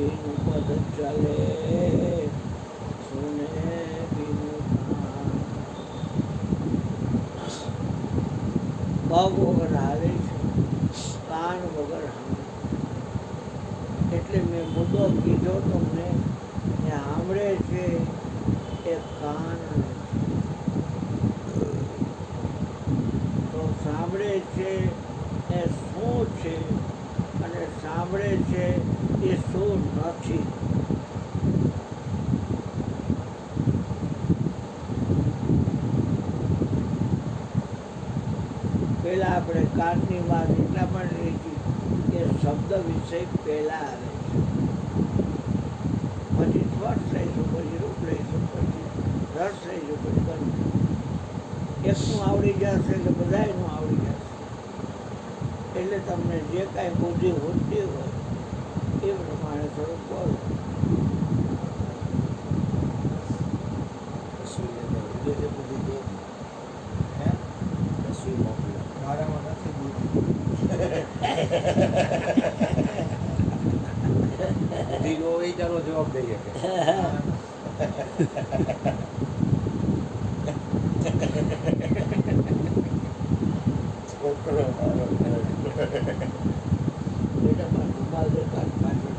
બીનું પદ ચાલે સુને બીનું કાન પગ વગર હાલે છે, કાન વગર સાંભળે. એટલે મેં મુદ્દો કીધો તમને એ સાંભળે છે એ કાન તો સાંભળે છે એ શું છે અને સાંભળે છે એ શું નથી. પહેલા આપણે કાનની વાત એટલા પણ લીધી કે શબ્દ વિષય પહેલા આવે છે, પછી સ્પર્શ લઈશું, પછી રૂપ લઈશું, પછી રસ લઈશું, પછી ગંધ. એકનું આવડી જશે એટલે બધાયનું આવડી જશે. એટલે તમને જે કાંઈ બુદ્ધિ હોતી હોય એ પ્રમાણે થોડુંક બોલો. મારામાં નથી બુદ્ધિ. બુદ્ધિ જો એ ચાલો જવાબ દઈએ કે છોકરો મારો બેટા પાછું બાલ દેતા પાછળ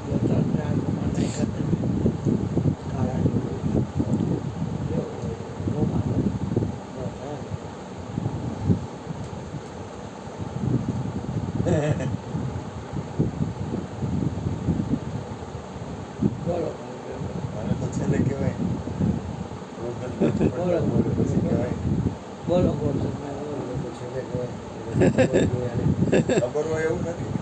જતા ત્યાં નહીં કરતા કાળા બોલો મને તો છેલ્લે કહેવાય બોલો પછી કહેવાય બોલો બોલો મને તો છેલ્લે કહેવાય ખબર હોય એવું નથી.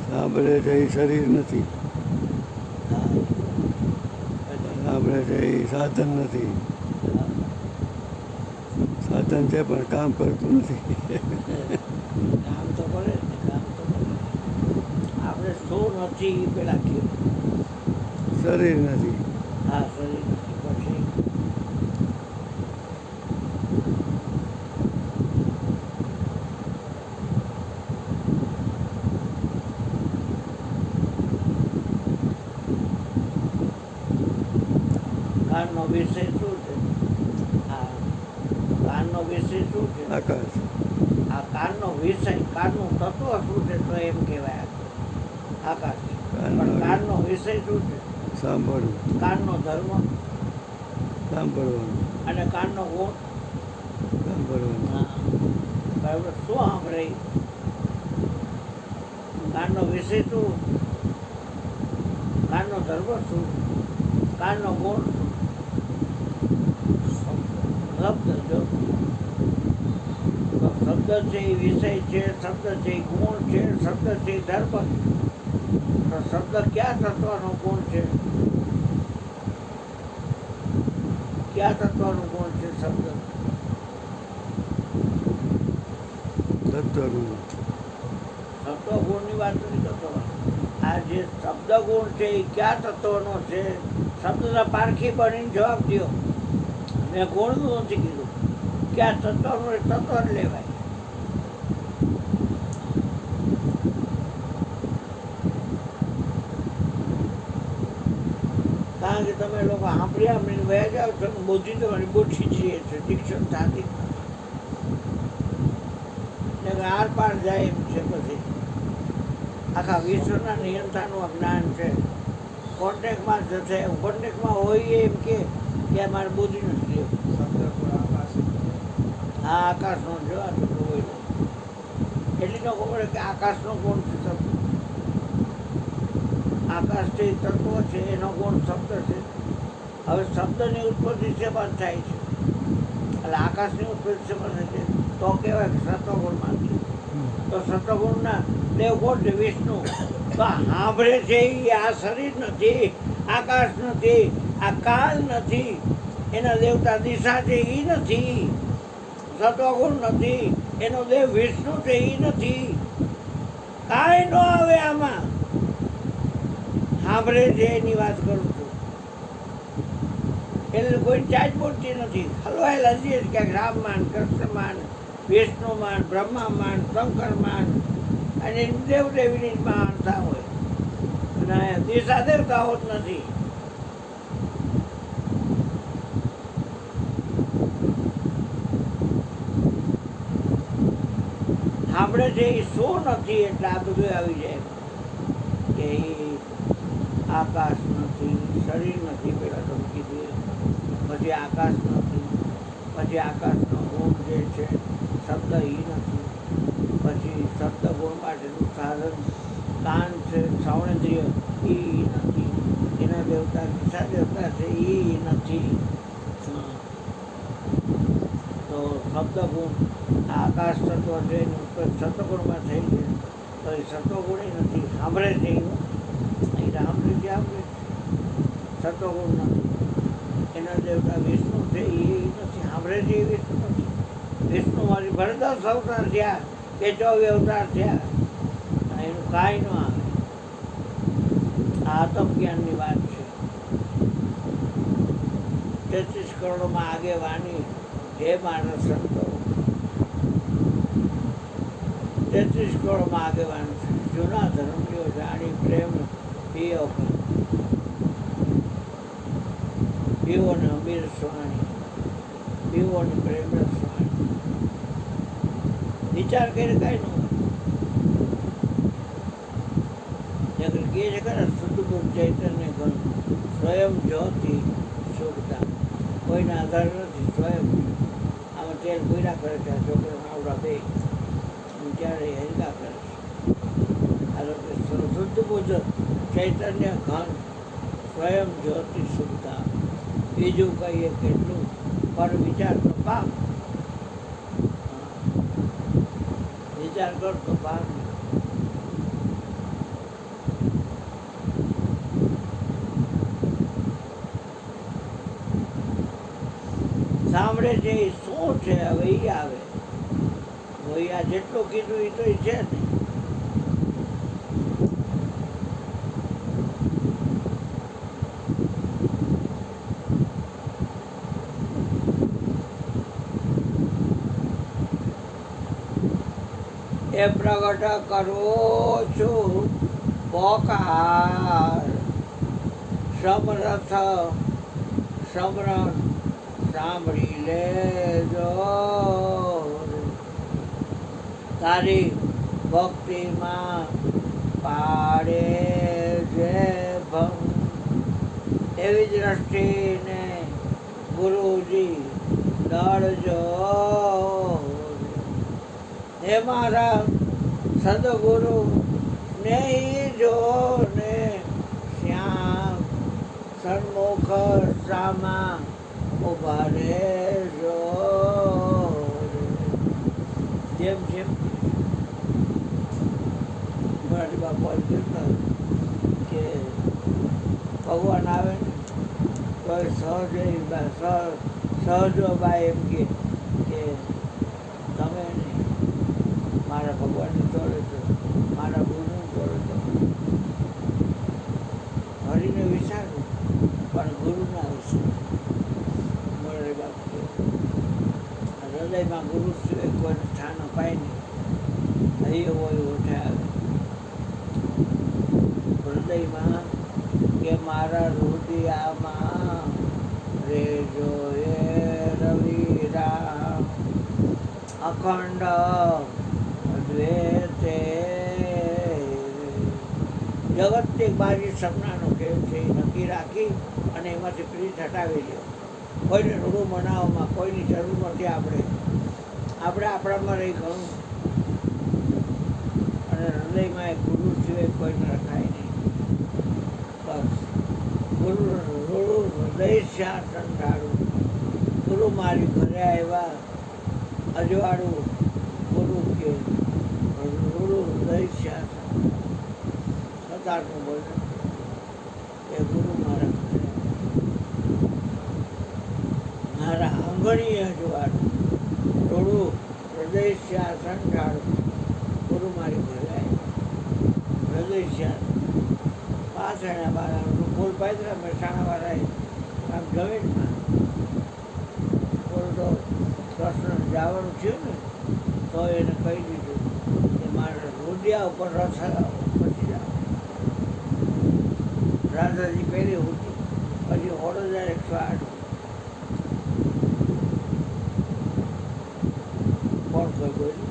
સાંભળે છે એ શરીર નથી, સાંભળે છે એ સાધન નથી. સાધન છે પણ કામ કરતું નથી. કામ તો કરે ને કામ તો કરે. આપણે શું નથી એ પેલા કહ્યું. શરીર નથી. હા શરીર નથી. પછી કાનનો વિષય શું છે? હા કાનનો વિષય શું છે? આકાશ. આ કાનનો વિષય, કાનનું તત્વ શું છે તો એમ કહેવાય આકાશ. પણ કાનનો વિષય શું છે? સાંભળવું, કાનનો ધર્મ સાંભળવાનું, અને કાનનો ગુણ. સાંભળવાનું. હા બરાબર. શું સાંભળે? કાનનો વિષય શું? કાનનો ધર્મ શું? કાનનો ગુણ શું? શબ્દ. જો તો શબ્દ છે એ વિષય છે, શબ્દ છે એ ગુણ છે, શબ્દ છે એ ધર્મ છે. તો શબ્દ ક્યાં તત્વનો ગુણ છે? ક્યાં તત્વનો ગુણ છે શબ્દ? તત્વનું. શબ્દ ગુણની વાત નથી કરતો. આ જે શબ્દ ગુણ છે એ ક્યાં તત્વનો છે? શબ્દના પારખી બનીને જવાબ દો. મેં ગુણનું નથી કીધું. ક્યાં તત્વનું? તત્વ જ લેવાય. કારણ કે તમે લોકો સાંભળીને વયા જાઓ છો, બુદ્ધિ તમારી બુદ્ધિ જઈએ છે, શિક્ષણ થતી ને આર પાર જાય એમ છે. પછી આખા વિશ્વના નિયંત્રણનું જ્ઞાન છે. કોન્ટેક્ટમાં જશે, કોન્ટેક્ટમાં હોય એમ કે મારે બુદ્ધિ નથી લેવું. હા આકાશનો જો આ તો હોય એટલી તો ખબર કે આકાશનો ગુણ છે શબ્દ. આકાશ જે તત્વ છે એનો ગુણ શબ્દ છે. હવે શબ્દની ઉત્પત્તિ શેમાં થાય છે? એટલે આકાશની ઉત્પત્તિ શેમાં થાય છે? તો કહેવાય કે સત્વગુણમાંથી. તો સત્વગુણના દેવ કોણ છે? વિષ્ણુ. તો સાંભળે છે એ આ શરીર નથી, આકાશ નથી, આ કાલ નથી, એના દેવતા દિશા છે એ નથી, સત્વગુણ નથી, એનો દેવ વિષ્ણુ છે એ નથી. કાંઈ ન આવે આમાં. સાંભળે છે એની વાત કરું છું. એટલે કોઈ ચાજ બોલતી નથી. હલવાયેલા જઈએ ક્યાંક રામમાન, કૃષ્ણમાન, વિષ્ણુમાન, બ્રહ્મામાન, શંકરમાન અને દેવદેવીની જ માનતા હોય અને દિશા દેવતાઓ જ નથી. આપણે જે શું નથી એટલે આ બધું આવી જાય કે ઈ આકાશ નથી, શરીર નથી, પેલા તમે કીધું એમ. પછી આકાશ નથી, પછી આકાશનો ગુણ જે છે શબ્દ ઈ નથી, પછી શબ્દ ગુણ માટેનું સાધન કાન છે, શ્રવણેન્દ્રિય ઈ નથી, એના દેવતા દિશા દેવતા છે ઈ નથી. તો શબ્દ ગુણ આકાશ તત્વ છે એની ઉપર સતગુણમાં થઈ છે તો એ સતોગુણ નથી. સાંભળે છે એ સાંભળે છે, સતોગુણ નથી. એના દેવતા વિષ્ણુ છે એ નથી, સાંભળે છે એ વિષ્ણુ નથી. વિષ્ણુ મારી ભલે 10 અવતાર થયા કે 24 અવતાર થયા અને એનું કાંઈ ન આવે. આ આત્મજ્ઞાનની વાત છે. 33 કરોડમાં આગેવાની હે માણસ સંતો, 33 કરોડમાં આગેવાન છે. જૂના ધર્મીઓ જાણી પ્રેમ પીઓ પીઓને અમીર સ્વાણી, પીઓને પ્રેમ સ્વાણી. વિચાર કરીને કાંઈ ન હોય. કહે છે ખરા શુદ્ધ ચૈતન્ય ઘન સ્વયં જ્યોતિ સુખતા, કોઈના આધાર નથી, સ્વયં. આમાં તેલ પૂરા કરે છે આ છોકરો આવડા બે ત્યારે હેરકા કરે છે. આ લોકો શુદ્ધ બુદ્ધ ચૈતન્ય ઘન સ્વયં જ્યોતિ સુખતા. બીજું કહીએ કેટલું પણ વિચાર તો પાપ. વિચાર કર તો પાપ. સાંભળે છે એ શું છે હવે એ આવે. ભાઈ આ જેટલું કીધું એ તો એ છે ને. એ પ્રગટ કરો છું પોકાર, સમરથ સમરણ સાંભળી લેજો. તારી ભક્તિમાં પાડે જે ભંગ, એવી દ્રષ્ટિને ગુરુજી દળજો. હે મારા સદગુરુ સ્નેહી જો ને શ્યામ, સન્મુખ સામા ઉભા રહેજો. જેમ જેમ મરાઠી બાપા કહેતા કે ભગવાન આવે ને તો સહજોબાઈ એમ કે તમે નહીં મારા ભગવાનને તોડે તો, મારા ગુરુને તોડે તો. હરિને વિચારું પણ ગુરુના વિચાર. મરાઠી બાપુ હૃદયમાં ગુરુ સિવાય કોઈને સ્થાન અપાય નહીં. અહીં હોય ઓઠે આવે હૃદયમાં કે મારા રુદિયામાં રેજો એ રવિરામ અખંડ અદ્વૈતે. જગતની બાજી સપનાનો કેમ છે એ નક્કી રાખી અને એમાંથી પ્રીત હટાવી લ્યો. કોઈને રૂડું મનાવવામાં કોઈની જરૂર નથી. આપણે આપણામાં રહી ઘણું અને હૃદયમાં એક ગુરુ સિવાય કોઈને રખાય નહીં. બસ ગુરુ રૂડું હૃદય શ્યા સંધાડું. ગુરુ મારી ઘરે આવ્યા અજવાળું ગુરુ કે રૂડું હૃદય શ્યા સતારનું બોલે એ ગુરુ મારા ઘરે મારા આંગણીએ અજવાળું થોડું હૃદય શ્યા સંધાડું. ગુરુ મારી ઘરે આવ્યા હૃદય શ્યા પાછળના બારા ફૂલ પાત્ર મહેસાણા વાળાએ આમ જમીનમાં બોલતો કૃષ્ણ જવાનું થયું ને તો એને કહી દીધું કે મારે રોડિયા ઉપર રથ પછી જાવ. રાધાજી પહેરી હતી પછી 6108 કોણ કોઈ બોલ્યું?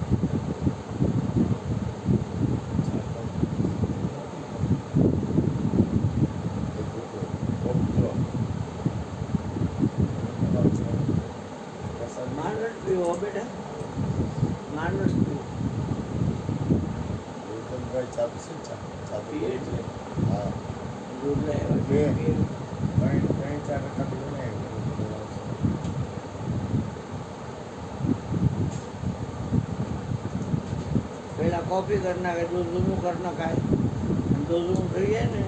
માનસ પીવો બેટા, માનસ પીવો. પીએ છે. દૂધ લાવ્યા છે, પીએ. પહેલા કોફી કરી નાખે, દૂધ ઊનું કરી નાખાય. દૂધ ઊનું થઈ જાય ને